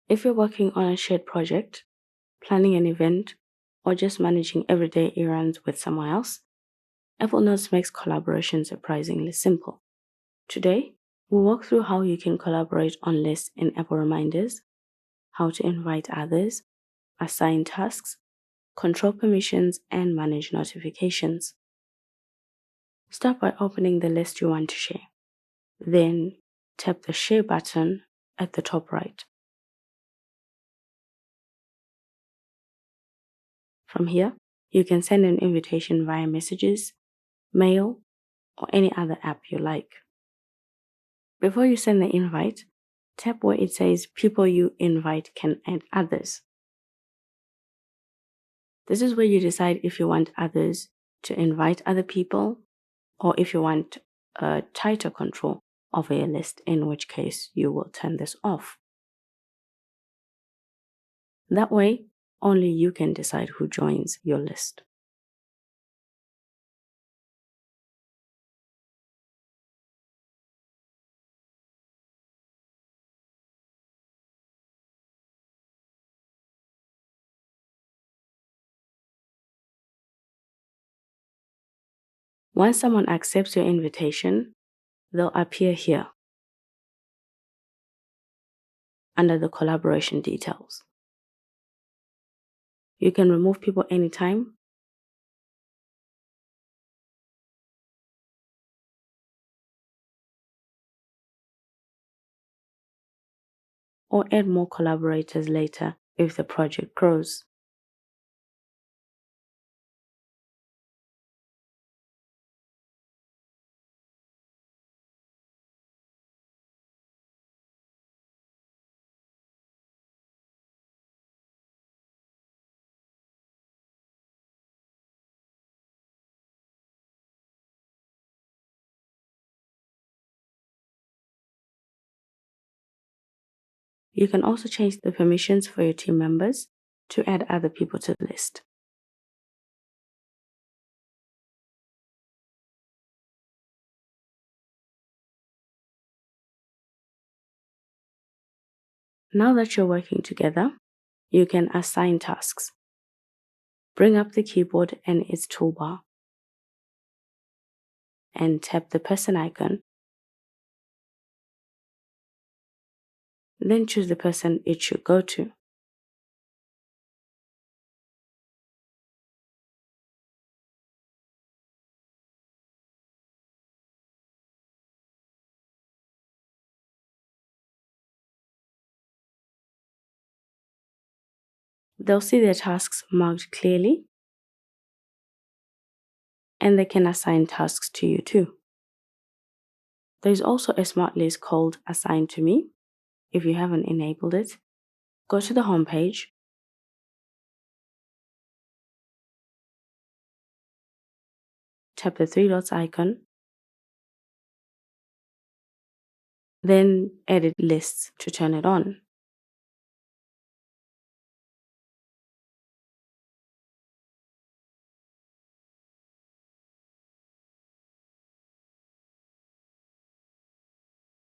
If you're working on a shared project, planning an event, or just managing everyday errands with someone else, Apple Notes makes collaboration surprisingly simple. Today, we'll walk through how you can collaborate on lists in Apple Reminders, how to invite others, assign tasks, control permissions, and manage notifications. Start by opening the list you want to share. Then, tap the Share button at the top right. From here, you can send an invitation via messages, mail, or any other app you like. Before you send the invite, tap where it says people you invite can add others. This is where you decide if you want others to invite other people or if you want a tighter control over your list, in which case you will turn this off. That way, only you can decide who joins your list. Once someone accepts your invitation, they'll appear here under the collaboration details. You can remove people anytime or add more collaborators later if the project grows. You can also change the permissions for your team members to add other people to the list. Now that you're working together, you can assign tasks. Bring up the keyboard and its toolbar and tap the person icon. Then choose the person it should go to. They'll see their tasks marked clearly, and they can assign tasks to you too. There's also a smart list called Assign to Me. If you haven't enabled it, go to the home page, tap the three dots icon, then edit lists to turn it on.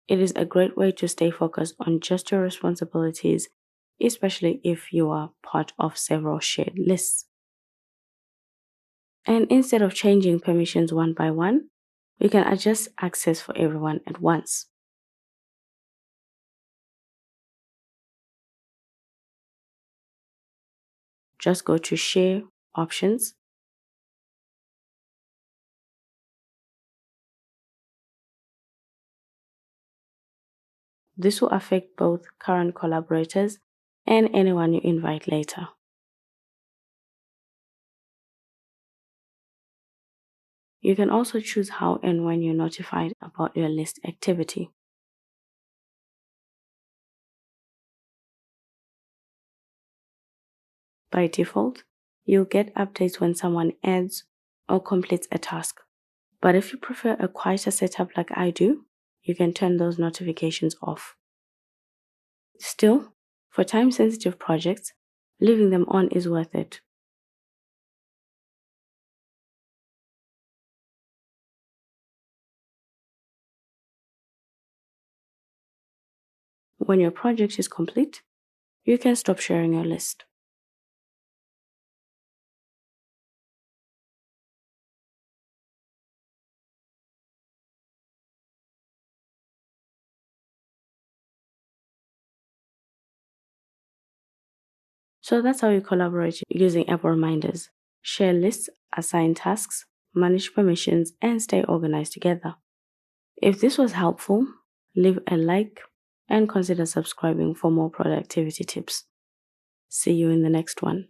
It is a great way to stay focused on just your responsibilities, especially if you are part of several shared lists. And instead of changing permissions one by one, we can adjust access for everyone at once. Just go to Share Options. This will affect both current collaborators and anyone you invite later. You can also choose how and when you're notified about your list activity. By default, you'll get updates when someone adds or completes a task. But if you prefer a quieter setup like I do, you can turn those notifications off. Still, for time-sensitive projects, leaving them on is worth it. When your project is complete, you can stop sharing your list. So that's how you collaborate using app reminders. Share lists, assign tasks, manage permissions, and stay organized together. If this was helpful, leave a like and consider subscribing for more productivity tips. See you in the next one.